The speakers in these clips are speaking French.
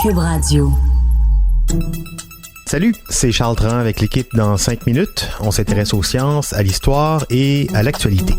Cube Radio. Salut, c'est Charles Tran avec l'équipe dans 5 minutes. On s'intéresse aux sciences, à l'histoire et à l'actualité.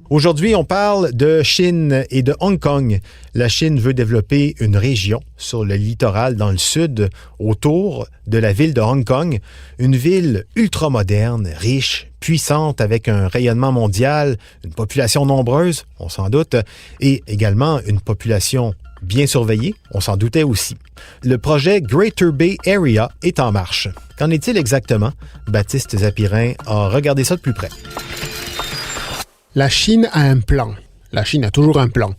Aujourd'hui, on parle de Chine et de Hong Kong. La Chine veut développer une région sur le littoral dans le sud, autour de la ville de Hong Kong. Une ville ultramoderne, riche, puissante, avec un rayonnement mondial, une population nombreuse, on s'en doute, et également une population bien surveillée, on s'en doutait aussi. Le projet Greater Bay Area est en marche. Qu'en est-il exactement? Baptiste Zapirin a regardé ça de plus près. La Chine a un plan. La Chine a toujours un plan.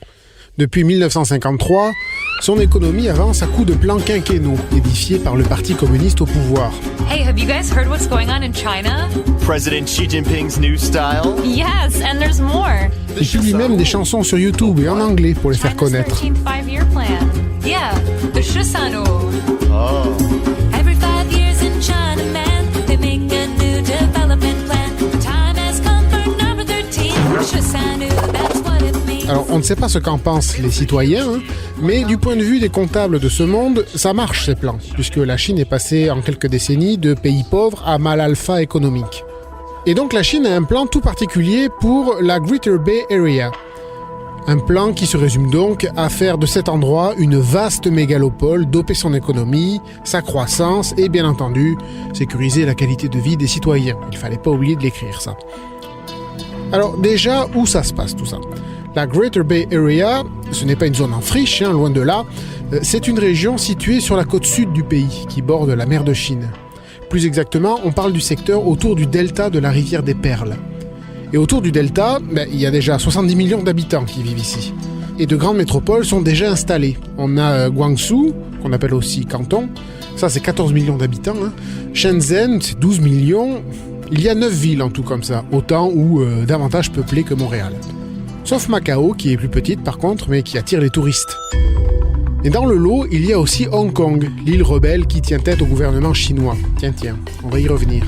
Depuis 1953, son économie avance à coups de plans quinquennaux, édifiés par le Parti communiste au pouvoir. Hey, have you guys heard what's going on in China? President Xi Jinping's new style? Yes, and there's more. Il publie même des chansons sur YouTube et en anglais pour les faire connaître. China's 13th five-year plan. Yeah, the Shisanu. Oh. Every 5 years in China, man, they make a new development plan. The time has come for number 13. Shisanu, that's what it means. Alors, on ne sait pas ce qu'en pensent les citoyens, mais du point de vue des comptables de ce monde, ça marche ces plans, puisque la Chine est passée en quelques décennies de pays pauvres à mal alpha économique. Et donc la Chine a un plan tout particulier pour la Greater Bay Area. Un plan qui se résume donc à faire de cet endroit une vaste mégalopole, doper son économie, sa croissance et bien entendu sécuriser la qualité de vie des citoyens. Il fallait pas oublier de l'écrire ça. Alors déjà, où ça se passe tout ça ? La Greater Bay Area, ce n'est pas une zone en friche, loin de là, c'est une région située sur la côte sud du pays, qui borde la mer de Chine. Plus exactement, on parle du secteur autour du delta de la rivière des Perles. Et autour du delta, il y a déjà 70 millions d'habitants qui vivent ici. Et de grandes métropoles sont déjà installées. On a Guangzhou, qu'on appelle aussi Canton, ça c'est 14 millions d'habitants. Shenzhen, c'est 12 millions. Il y a 9 villes en tout comme ça, autant ou davantage peuplées que Montréal. Sauf Macao, qui est plus petite par contre, mais qui attire les touristes. Et dans le lot, il y a aussi Hong Kong, l'île rebelle qui tient tête au gouvernement chinois. Tiens, on va y revenir.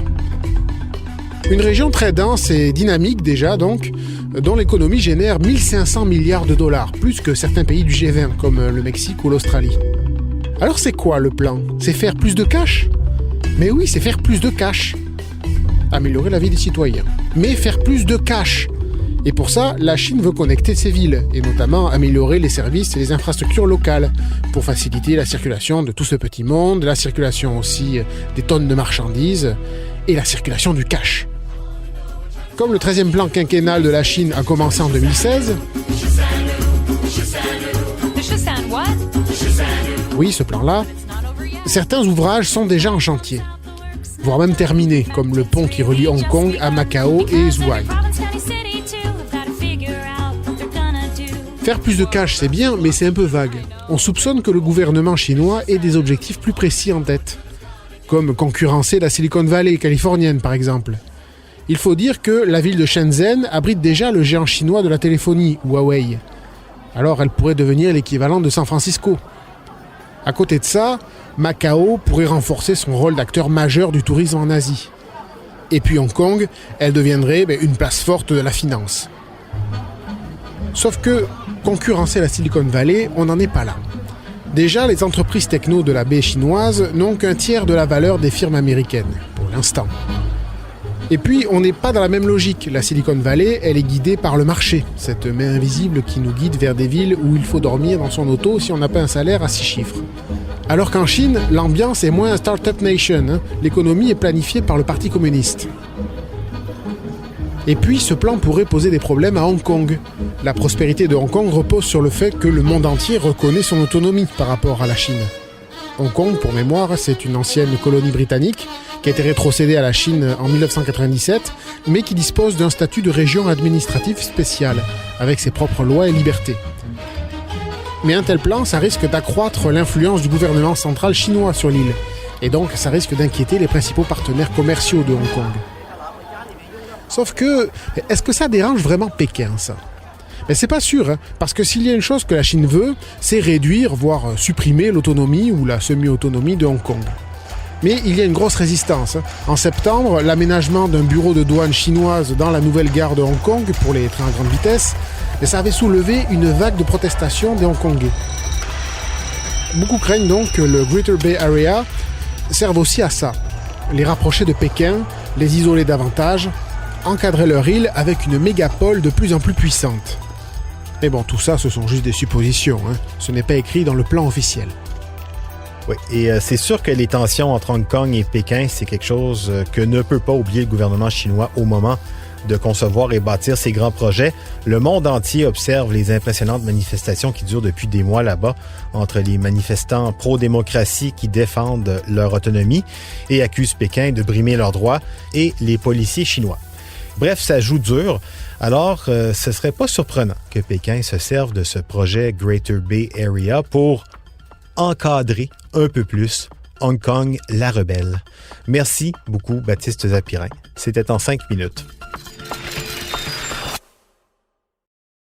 Une région très dense et dynamique déjà donc, dont l'économie génère 1500 milliards de dollars, plus que certains pays du G20 comme le Mexique ou l'Australie. Alors c'est quoi le plan ? C'est faire plus de cash ? Mais oui, c'est faire plus de cash. Améliorer la vie des citoyens. Mais faire plus de cash. Et pour ça, la Chine veut connecter ses villes, et notamment améliorer les services et les infrastructures locales, pour faciliter la circulation de tout ce petit monde, la circulation aussi des tonnes de marchandises, et la circulation du cash. Comme le 13e plan quinquennal de la Chine a commencé en 2016... Oui, ce plan-là, certains ouvrages sont déjà en chantier, voire même terminés, comme le pont qui relie Hong Kong à Macao et Zhuhai. Faire plus de cash, c'est bien, mais c'est un peu vague. On soupçonne que le gouvernement chinois ait des objectifs plus précis en tête, comme concurrencer la Silicon Valley californienne par exemple. Il faut dire que la ville de Shenzhen abrite déjà le géant chinois de la téléphonie, Huawei. Alors elle pourrait devenir l'équivalent de San Francisco. À côté de ça, Macao pourrait renforcer son rôle d'acteur majeur du tourisme en Asie. Et puis Hong Kong, elle deviendrait une place forte de la finance. Sauf que concurrencer la Silicon Valley, on n'en est pas là. Déjà, les entreprises techno de la baie chinoise n'ont qu'un tiers de la valeur des firmes américaines, pour l'instant. Et puis, on n'est pas dans la même logique. La Silicon Valley, elle est guidée par le marché, cette main invisible qui nous guide vers des villes où il faut dormir dans son auto si on n'a pas un salaire à 6 chiffres. Alors qu'en Chine, l'ambiance est moins Startup Nation. L'économie est planifiée par le Parti communiste. Et puis, ce plan pourrait poser des problèmes à Hong Kong. La prospérité de Hong Kong repose sur le fait que le monde entier reconnaît son autonomie par rapport à la Chine. Hong Kong, pour mémoire, c'est une ancienne colonie britannique qui a été rétrocédée à la Chine en 1997, mais qui dispose d'un statut de région administrative spéciale, avec ses propres lois et libertés. Mais un tel plan, ça risque d'accroître l'influence du gouvernement central chinois sur l'île, et donc ça risque d'inquiéter les principaux partenaires commerciaux de Hong Kong. Sauf que, est-ce que ça dérange vraiment Pékin, ça ? Mais c'est pas sûr, parce que s'il y a une chose que la Chine veut, c'est réduire, voire supprimer l'autonomie ou la semi-autonomie de Hong Kong. Mais il y a une grosse résistance. En septembre, l'aménagement d'un bureau de douane chinoise dans la nouvelle gare de Hong Kong pour les trains à grande vitesse, ça avait soulevé une vague de protestations des Hongkongais. Beaucoup craignent donc que le Greater Bay Area serve aussi à ça. Les rapprocher de Pékin, les isoler davantage, encadrer leur île avec une mégapole de plus en plus puissante. Mais bon, tout ça, ce sont juste des suppositions, hein. Ce n'est pas écrit dans le plan officiel. Oui, et c'est sûr que les tensions entre Hong Kong et Pékin, c'est quelque chose que ne peut pas oublier le gouvernement chinois au moment de concevoir et bâtir ces grands projets. Le monde entier observe les impressionnantes manifestations qui durent depuis des mois là-bas entre les manifestants pro-démocratie qui défendent leur autonomie et accusent Pékin de brimer leurs droits et les policiers chinois. Bref, ça joue dur. Alors, ce serait pas surprenant que Pékin se serve de ce projet Greater Bay Area pour encadrer un peu plus Hong Kong, la rebelle. Merci beaucoup, Baptiste Zapirin. C'était en 5 minutes.